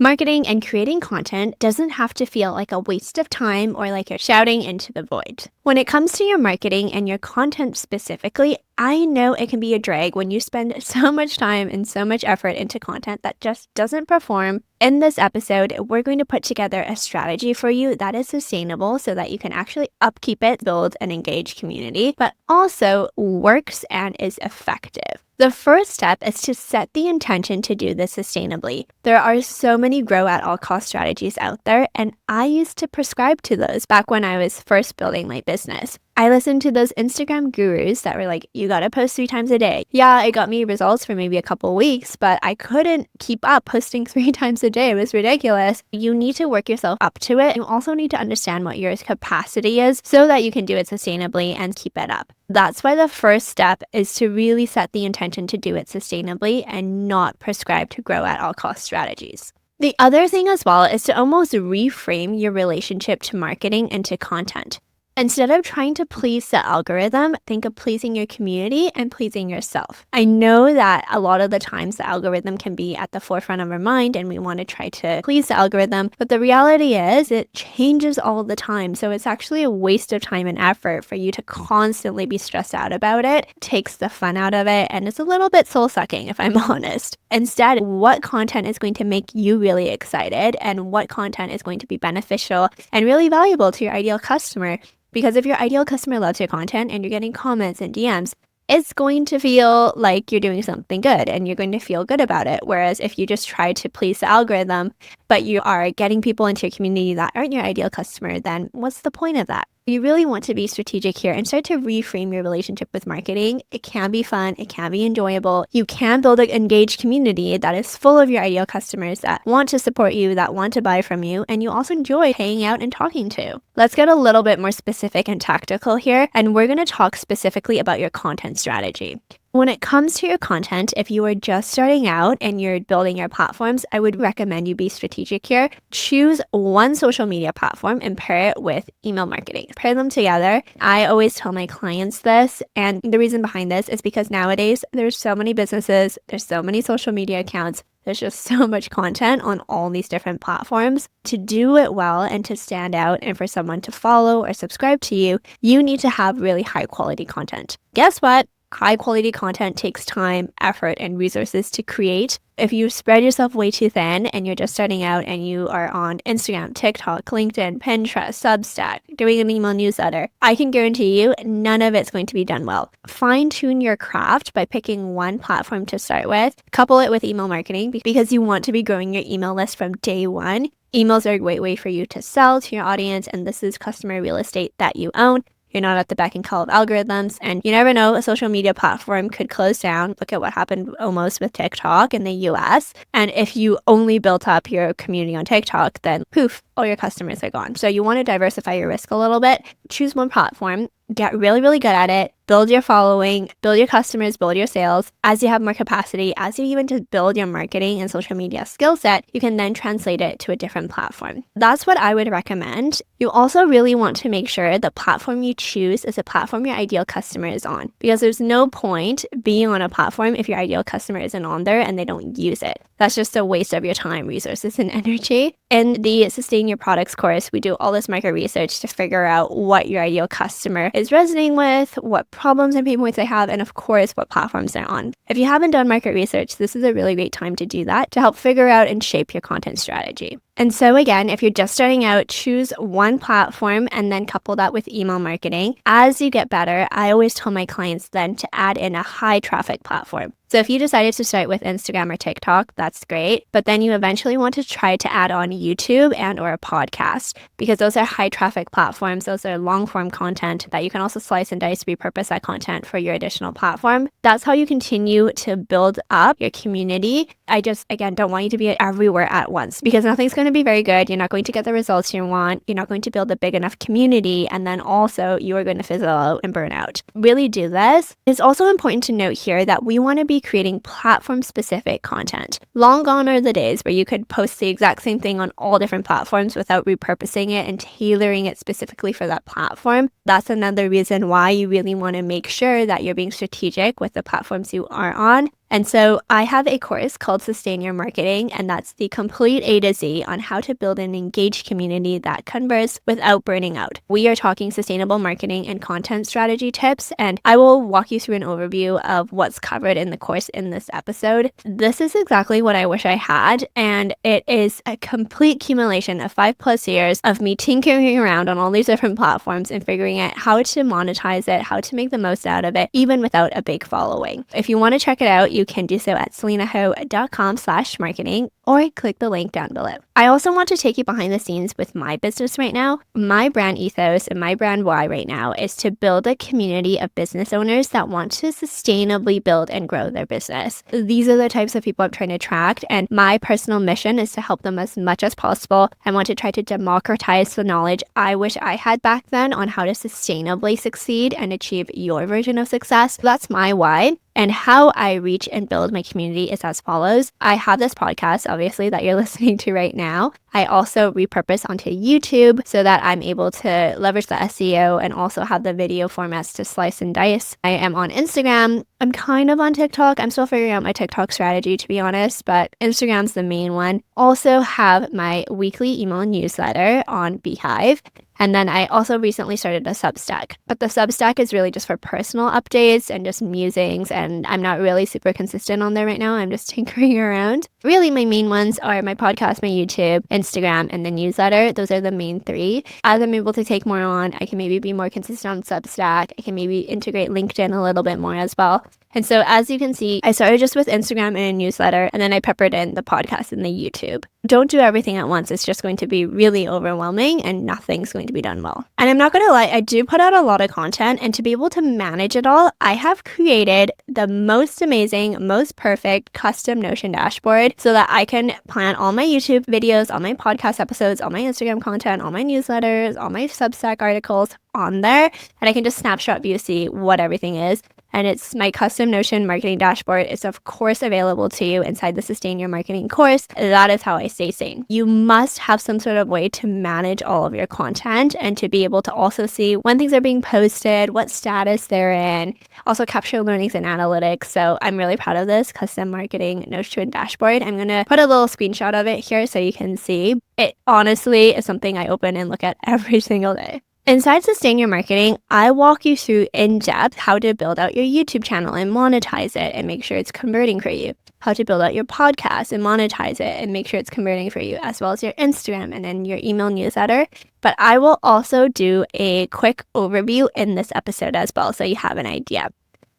Marketing and creating content doesn't have to feel like a waste of time or like you're shouting into the void. When it comes to your marketing and your content specifically, I know it can be a drag when you spend so much time and so much effort into content that just doesn't perform. In this episode, we're going to put together a strategy for you that is sustainable so that you can actually upkeep it, build an engaged community, but also works and is effective. The first step is to set the intention to do this sustainably. There are so many grow at all cost strategies out there, and I used to prescribe to those back when I was first building my business. I listened to those Instagram gurus that were like, you gotta post 3 times a day. Yeah, it got me results for maybe a couple weeks, but I couldn't keep up posting 3 times a day. It was ridiculous. You need to work yourself up to it. You also need to understand what your capacity is so that you can do it sustainably and keep it up. That's why the first step is to really set the intention to do it sustainably and not prescribe to grow at all cost strategies. The other thing as well is to almost reframe your relationship to marketing and to content. Instead of trying to please the algorithm, think of pleasing your community and pleasing yourself. I know that a lot of the times the algorithm can be at the forefront of our mind and we want to try to please the algorithm, but the reality is it changes all the time. So it's actually a waste of time and effort for you to constantly be stressed out about it. It takes the fun out of it and it's a little bit soul-sucking if I'm honest. Instead, what content is going to make you really excited and what content is going to be beneficial and really valuable to your ideal customer? Because if your ideal customer loves your content and you're getting comments and DMs, it's going to feel like you're doing something good and you're going to feel good about it. Whereas if you just try to please the algorithm, but you are getting people into your community that aren't your ideal customer, then what's the point of that? You really want to be strategic here and start to reframe your relationship with marketing. It can be fun. It can be enjoyable. You can build an engaged community that is full of your ideal customers that want to support you, that want to buy from you, and you also enjoy hanging out and talking to. Let's get a little bit more specific and tactical here, and we're going to talk specifically about your content strategy. When it comes to your content, if you are just starting out and you're building your platforms, I would recommend you be strategic here. Choose one social media platform and pair it with email marketing. Pair them together. I always tell my clients this, and the reason behind this is because nowadays there's so many businesses, there's so many social media accounts, there's just so much content on all these different platforms. To do it well and to stand out and for someone to follow or subscribe to you, you need to have really high quality content. Guess what? High quality content takes time, effort, and resources to create. If you spread yourself way too thin and you're just starting out and you are on Instagram, TikTok, LinkedIn, Pinterest, Substack, doing an email newsletter, I can guarantee you none of it's going to be done well. Fine tune your craft by picking one platform to start with. Couple it with email marketing because you want to be growing your email list from day one. Emails are a great way for you to sell to your audience, and this is customer real estate that you own. You're not at the beck and call of algorithms, and you never know, a social media platform could close down. Look at what happened almost with TikTok in the US. And if you only built up your community on TikTok, then poof, all your customers are gone. So you want to diversify your risk a little bit. Choose one platform, get really, really good at it, build your following, build your customers, build your sales. As you have more capacity, as you even just build your marketing and social media skill set, you can then translate it to a different platform. That's what I would recommend. You also really want to make sure the platform you choose is a platform your ideal customer is on, because there's no point being on a platform if your ideal customer isn't on there and they don't use it. That's just a waste of your time, resources, and energy. In the Sustain Your Products course, we do all this market research to figure out what your ideal customer is resonating with, what problems and pain points they have, and of course, what platforms they're on. If you haven't done market research, this is a really great time to do that to help figure out and shape your content strategy. And so again, if you're just starting out, choose one platform and then couple that with email marketing. As you get better, I always tell my clients then to add in a high traffic platform. So if you decided to start with Instagram or TikTok, that's great. But then you eventually want to try to add on YouTube and or a podcast, because those are high traffic platforms. Those are long form content that you can also slice and dice, repurpose that content for your additional platform. That's how you continue to build up your community. I just, again, don't want you to be everywhere at once, because nothing's going to be very good. You're not going to get the results you want. You're not going to build a big enough community. And then also you are going to fizzle out and burn out. Really do this. It's also important to note here that we want to be creating platform-specific content. Long gone are the days where you could post the exact same thing on all different platforms without repurposing it and tailoring it specifically for that platform. That's another reason why you really want to make sure that you're being strategic with the platforms you are on. And so I have a course called Sustain Your Marketing, and that's the complete A to Z on how to build an engaged community that converts without burning out. We are talking sustainable marketing and content strategy tips, and I will walk you through an overview of what's covered in the course in this episode. This is exactly what I wish I had, and it is a complete accumulation of 5+ years of me tinkering around on all these different platforms and figuring out how to monetize it, how to make the most out of it, even without a big following. If you want to check it out, you can do so at selenaho.com/marketing or click the link down below. I also want to take you behind the scenes with my business right now. My brand ethos and my brand why right now is to build a community of business owners that want to sustainably build and grow their business. These are the types of people I'm trying to attract, and my personal mission is to help them as much as possible. I want to try to democratize the knowledge I wish I had back then on how to sustainably succeed and achieve your version of success. That's my why. And how I reach and build my community is as follows. I have this podcast, obviously, that you're listening to right now. I also repurpose onto YouTube so that I'm able to leverage the SEO and also have the video formats to slice and dice. I am on Instagram. I'm kind of on TikTok. I'm still figuring out my TikTok strategy, to be honest, but Instagram's the main one. Also have my weekly email newsletter on Beehive. And then I also recently started a Substack, but the Substack is really just for personal updates and just musings, and I'm not really super consistent on there right now. I'm just tinkering around. Really, my main ones are my podcast, my YouTube, Instagram, and the newsletter. Those are the main three. As I'm able to take more on, I can maybe be more consistent on Substack. I can maybe integrate LinkedIn a little bit more as well. And so as you can see, I started just with Instagram and a newsletter, and then I peppered in the podcast and the YouTube. Don't do everything at once. It's just going to be really overwhelming and nothing's going to be done well. And I'm not going to lie, I do put out a lot of content, and to be able to manage it all, I have created the most amazing, most perfect custom Notion dashboard so that I can plan all my YouTube videos, all my podcast episodes, all my Instagram content, all my newsletters, all my Substack articles on there, and I can just snapshot view see what everything is. And it's my custom Notion marketing dashboard. It's of course available to you inside the Sustain Your Marketing course. That is how I stay sane. You must have some sort of way to manage all of your content and to be able to also see when things are being posted, what status they're in, also capture learnings and analytics. So I'm really proud of this custom marketing Notion dashboard. I'm going to put a little screenshot of it here so you can see. It honestly is something I open and look at every single day. Inside Sustain Your Marketing, I walk you through in depth how to build out your YouTube channel and monetize it and make sure it's converting for you, how to build out your podcast and monetize it and make sure it's converting for you, as well as your Instagram and then your email newsletter. But I will also do a quick overview in this episode as well, so you have an idea.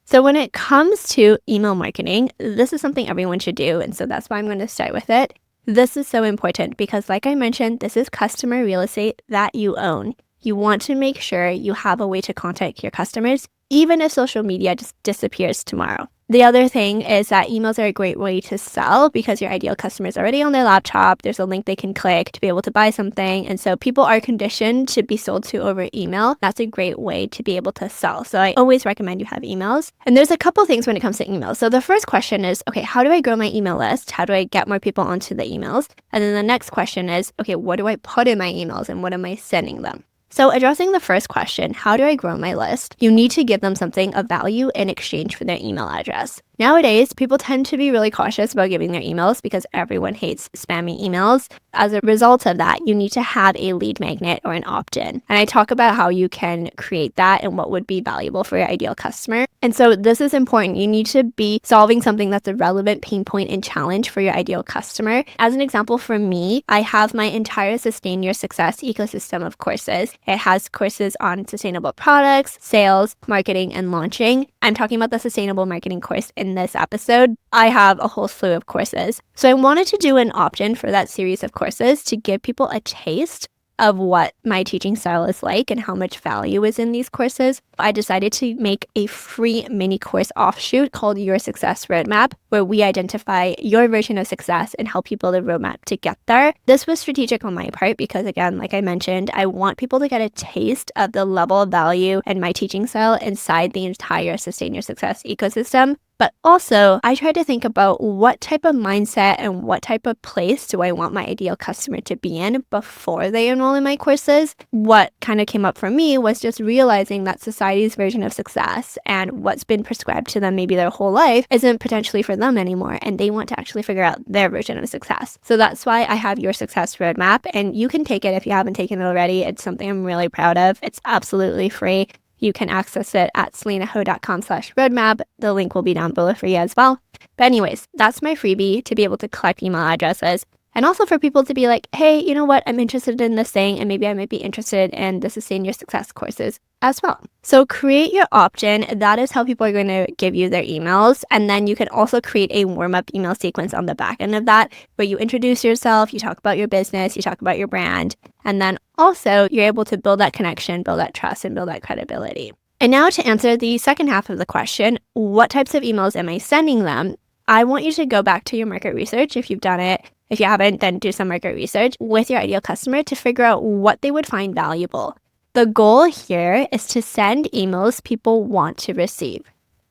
So when it comes to email marketing, this is something everyone should do, and so that's why I'm going to start with it. This is so important because, like I mentioned, this is customer real estate that you own. You want to make sure you have a way to contact your customers, even if social media just disappears tomorrow. The other thing is that emails are a great way to sell because your ideal customer is already on their laptop. There's a link they can click to be able to buy something. And so people are conditioned to be sold to over email. That's a great way to be able to sell. So I always recommend you have emails. And there's a couple things when it comes to emails. So the first question is, okay, how do I grow my email list? How do I get more people onto the emails? And then the next question is, okay, what do I put in my emails and what am I sending them? So addressing the first question, how do I grow my list? You need to give them something of value in exchange for their email address. Nowadays, people tend to be really cautious about giving their emails because everyone hates spammy emails. As a result of that, you need to have a lead magnet or an opt-in. And I talk about how you can create that and what would be valuable for your ideal customer. And so this is important. You need to be solving something that's a relevant pain point and challenge for your ideal customer. As an example for me, I have my entire Sustain Your Success ecosystem of courses. It has courses on sustainable products, sales, marketing, and launching. I'm talking about the sustainable marketing course in this episode. I have a whole slew of courses. So I wanted to do an opt-in for that series of courses to give people a taste of what my teaching style is like and how much value is in these courses. I decided to make a free mini course offshoot called Your Success Roadmap, where we identify your version of success and help you build a roadmap to get there. This was strategic on my part because, again, like I mentioned, I want people to get a taste of the level of value and my teaching style inside the entire Sustain Your Success ecosystem. But also, I try to think about what type of mindset and what type of place do I want my ideal customer to be in before they enroll in my courses. What kind of came up for me was just realizing that society's version of success and what's been prescribed to them maybe their whole life isn't potentially for them anymore, and they want to actually figure out their version of success. So that's why I have your success roadmap, and you can take it if you haven't taken it already. It's something I'm really proud of. It's absolutely free. You can access it at selenaho.com/roadmap. The link will be down below for you as well. But anyways, that's my freebie to be able to collect email addresses. And also for people to be like, hey, you know what? I'm interested in this thing, and maybe I might be interested in the Sustain Your Success courses as well. So create your opt-in. That is how people are going to give you their emails. And then you can also create a warm-up email sequence on the back end of that, where you introduce yourself, you talk about your business, you talk about your brand, and then also you're able to build that connection, build that trust, and build that credibility. And now to answer the second half of the question, what types of emails am I sending them? I want you to go back to your market research if you've done it. If you haven't, then do some market research with your ideal customer to figure out what they would find valuable. The goal here is to send emails people want to receive.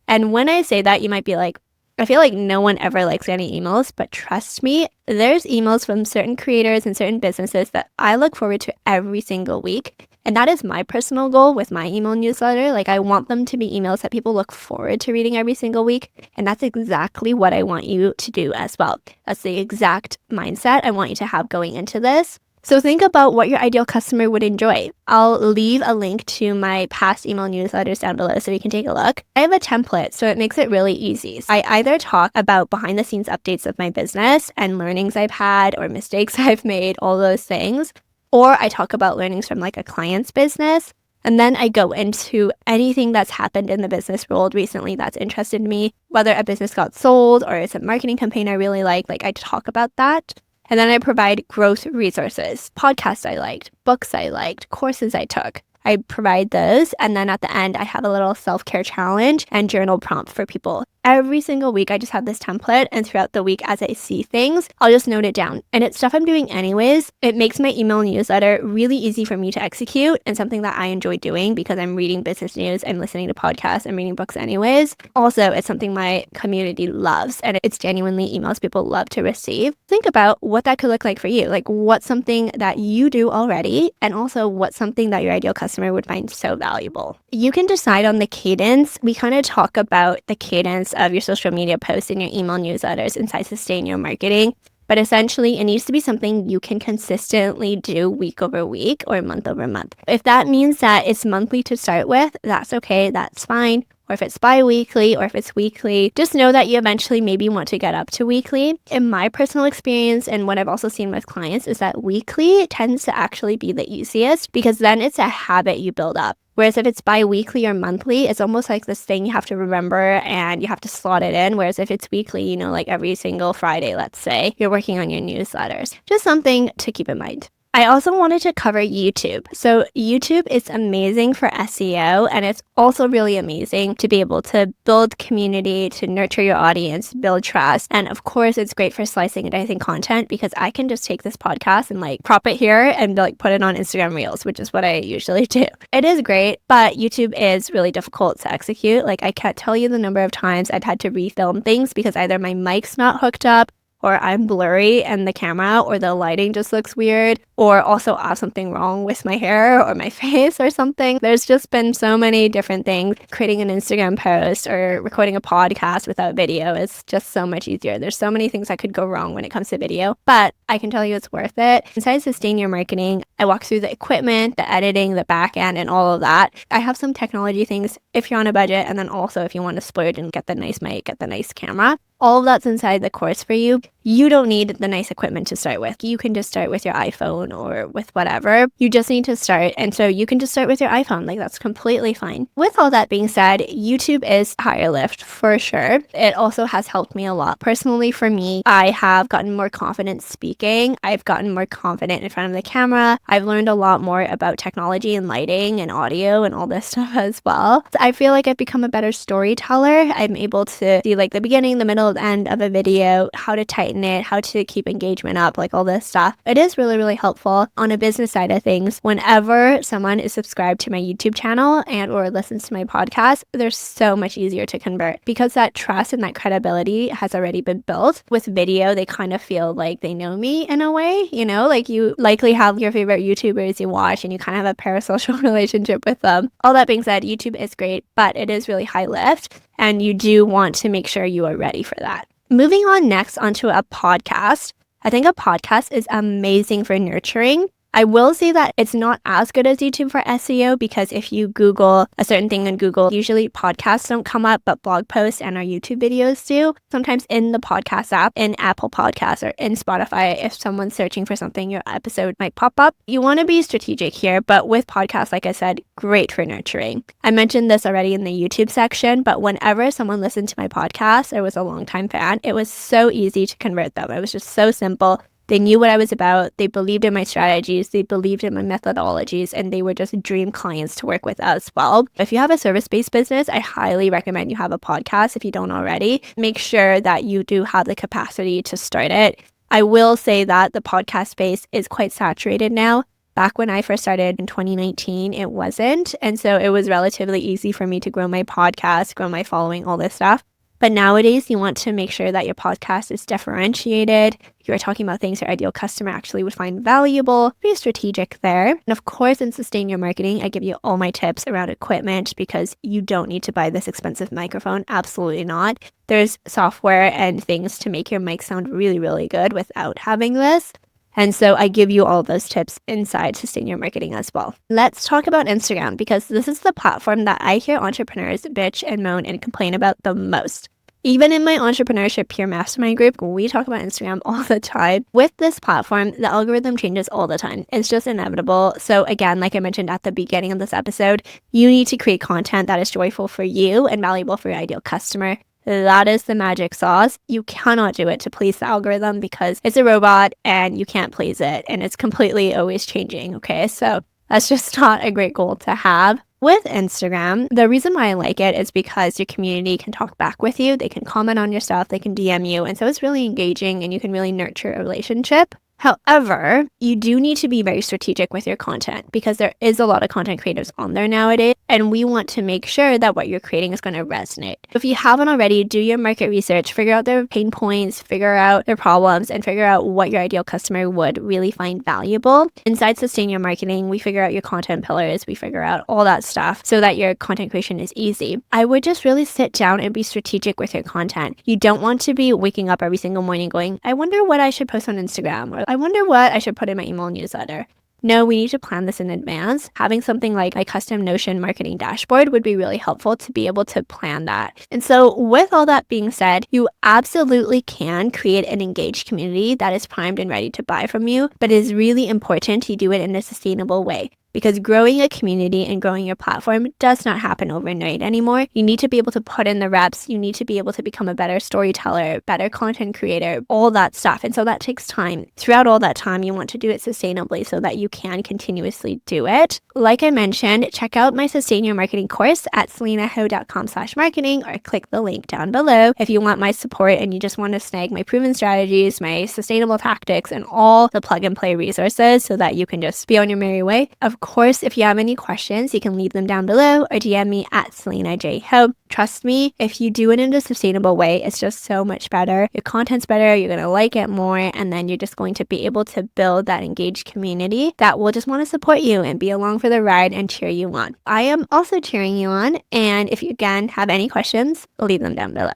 And when I say that, you might be like, I feel like no one ever likes getting emails, but trust me, there's emails from certain creators and certain businesses that I look forward to every single week. And that is my personal goal with my email newsletter. Like, I want them to be emails that people look forward to reading every single week. And that's exactly what I want you to do as well. That's the exact mindset I want you to have going into this. So think about what your ideal customer would enjoy. I'll leave a link to my past email newsletters down below so you can take a look. I have a template, so it makes it really easy. I either talk about behind the scenes updates of my business and learnings I've had or mistakes I've made, all those things, or I talk about learnings from like a client's business. And then I go into anything that's happened in the business world recently that's interested me, whether a business got sold or it's a marketing campaign I really like I talk about that. And then I provide growth resources, podcasts I liked, books I liked, courses I took. I provide those. And then at the end, I have a little self-care challenge and journal prompt for people. Every single week, I just have this template. And throughout the week, as I see things, I'll just note it down. And it's stuff I'm doing anyways. It makes my email newsletter really easy for me to execute and something that I enjoy doing because I'm reading business news, I'm listening to podcasts, I'm reading books anyways. Also, it's something my community loves, and it's genuinely emails people love to receive. Think about what that could look like for you. Like, what's something that you do already, and also what's something that your ideal customer would find so valuable. You can decide on the cadence. We kind of talk about the cadence of your social media posts and your email newsletters inside Sustain Your Marketing. But essentially, it needs to be something you can consistently do week over week or month over month. If that means that it's monthly to start with, that's okay, that's fine. Or if it's bi-weekly or if it's weekly, just know that you eventually maybe want to get up to weekly. In my personal experience and what I've also seen with clients is that weekly tends to actually be the easiest because then it's a habit you build up. Whereas if it's bi-weekly or monthly, it's almost like this thing you have to remember and you have to slot it in. Whereas if it's weekly, like every single Friday, let's say, you're working on your newsletters. Just something to keep in mind. I also wanted to cover YouTube. So YouTube is amazing for SEO, and it's also really amazing to be able to build community, to nurture your audience, build trust. And of course, it's great for slicing and dicing content because I can just take this podcast and crop it here and put it on Instagram Reels, which is what I usually do. It is great, but YouTube is really difficult to execute. I can't tell you the number of times I've had to refilm things because either my mic's not hooked up, or I'm blurry in the camera, or the lighting just looks weird, or also I have something wrong with my hair or my face or something. There's just been so many different things. Creating an Instagram post or recording a podcast without video is just so much easier. There's so many things that could go wrong when it comes to video, but I can tell you it's worth it. Inside Sustain Your Marketing, I walk through the equipment, the editing, the back end, and all of that. I have some technology things if you're on a budget, and then also if you want to splurge and get the nice mic, get the nice camera. All of that's inside the course for you. You don't need the nice equipment to start with. You can just start with your iPhone or with whatever. You just need to start. And so you can just start with your iPhone. That's completely fine. With all that being said, YouTube is higher lift for sure. It also has helped me a lot. Personally, for me, I have gotten more confident speaking. I've gotten more confident in front of the camera. I've learned a lot more about technology and lighting and audio and all this stuff as well. So I feel like I've become a better storyteller. I'm able to see the beginning, the middle, detailed end of a video, how to tighten it, how to keep engagement up, like all this stuff. It is really, really helpful on a business side of things. Whenever someone is subscribed to my YouTube channel and or listens to my podcast, they're so much easier to convert because that trust and that credibility has already been built. With video, they kind of feel like they know me in a way, like you likely have your favorite YouTubers you watch and you kind of have a parasocial relationship with them. All that being said, YouTube is great, but it is really high lift and you do want to make sure you are ready for that. Moving on next onto a podcast. I think a podcast is amazing for nurturing. I will say that it's not as good as YouTube for SEO because if you Google a certain thing in Google, usually podcasts don't come up, but blog posts and our YouTube videos do. Sometimes in the podcast app, in Apple Podcasts or in Spotify, if someone's searching for something, your episode might pop up. You want to be strategic here, but with podcasts, like I said, great for nurturing. I mentioned this already in the YouTube section, but whenever someone listened to my podcast or was a longtime fan, it was so easy to convert them. It was just so simple. They knew what I was about. They believed in my strategies. They believed in my methodologies, and they were just dream clients to work with as well. If you have a service-based business, I highly recommend you have a podcast if you don't already. Make sure that you do have the capacity to start it. I will say that the podcast space is quite saturated now. Back when I first started in 2019, it wasn't. And so it was relatively easy for me to grow my podcast, grow my following, all this stuff. But nowadays, you want to make sure that your podcast is differentiated. You're talking about things your ideal customer actually would find valuable. Be strategic there. And of course, in Sustain Your Marketing, I give you all my tips around equipment because you don't need to buy this expensive microphone. Absolutely not. There's software and things to make your mic sound really, really good without having this. And so I give you all those tips inside Sustain Your Marketing as well. Let's talk about Instagram because this is the platform that I hear entrepreneurs bitch and moan and complain about the most. Even in my entrepreneurship peer mastermind group, we talk about Instagram all the time. With this platform, the algorithm changes all the time. It's just inevitable. So again, like I mentioned at the beginning of this episode, you need to create content that is joyful for you and valuable for your ideal customer. That is the magic sauce. You cannot do it to please the algorithm because it's a robot and you can't please it. And it's completely always changing. Okay. So that's just not a great goal to have. With Instagram, the reason why I like it is because your community can talk back with you. They can comment on your stuff. They can DM you. And so it's really engaging and you can really nurture a relationship. However, you do need to be very strategic with your content because there is a lot of content creators on there nowadays, and we want to make sure that what you're creating is going to resonate. If you haven't already, do your market research, figure out their pain points, figure out their problems, and figure out what your ideal customer would really find valuable. Inside Sustain Your Marketing, we figure out your content pillars, we figure out all that stuff so that your content creation is easy. I would just really sit down and be strategic with your content. You don't want to be waking up every single morning going, I wonder what I should post on Instagram, or I wonder what I should put in my email newsletter. No, we need to plan this in advance. Having something like my custom Notion marketing dashboard would be really helpful to be able to plan that. And so with all that being said, you absolutely can create an engaged community that is primed and ready to buy from you, but it is really important to do it in a sustainable way. Because growing a community and growing your platform does not happen overnight anymore. You need to be able to put in the reps. You need to be able to become a better storyteller, better content creator, all that stuff. And so that takes time. Throughout all that time, you want to do it sustainably so that you can continuously do it. Like I mentioned, check out my Sustain Your Marketing course at selenaho.com/marketing or click the link down below if you want my support and you just want to snag my proven strategies, my sustainable tactics, and all the plug and play resources so that you can just be on your merry way. Of course, if you have any questions, you can leave them down below or DM me at SelenaJHo. Trust me, if you do it in a sustainable way, it's just so much better. Your content's better, you're going to like it more, and then you're just going to be able to build that engaged community that will just want to support you and be along for the ride and cheer you on. I am also cheering you on, and if you again have any questions, leave them down below.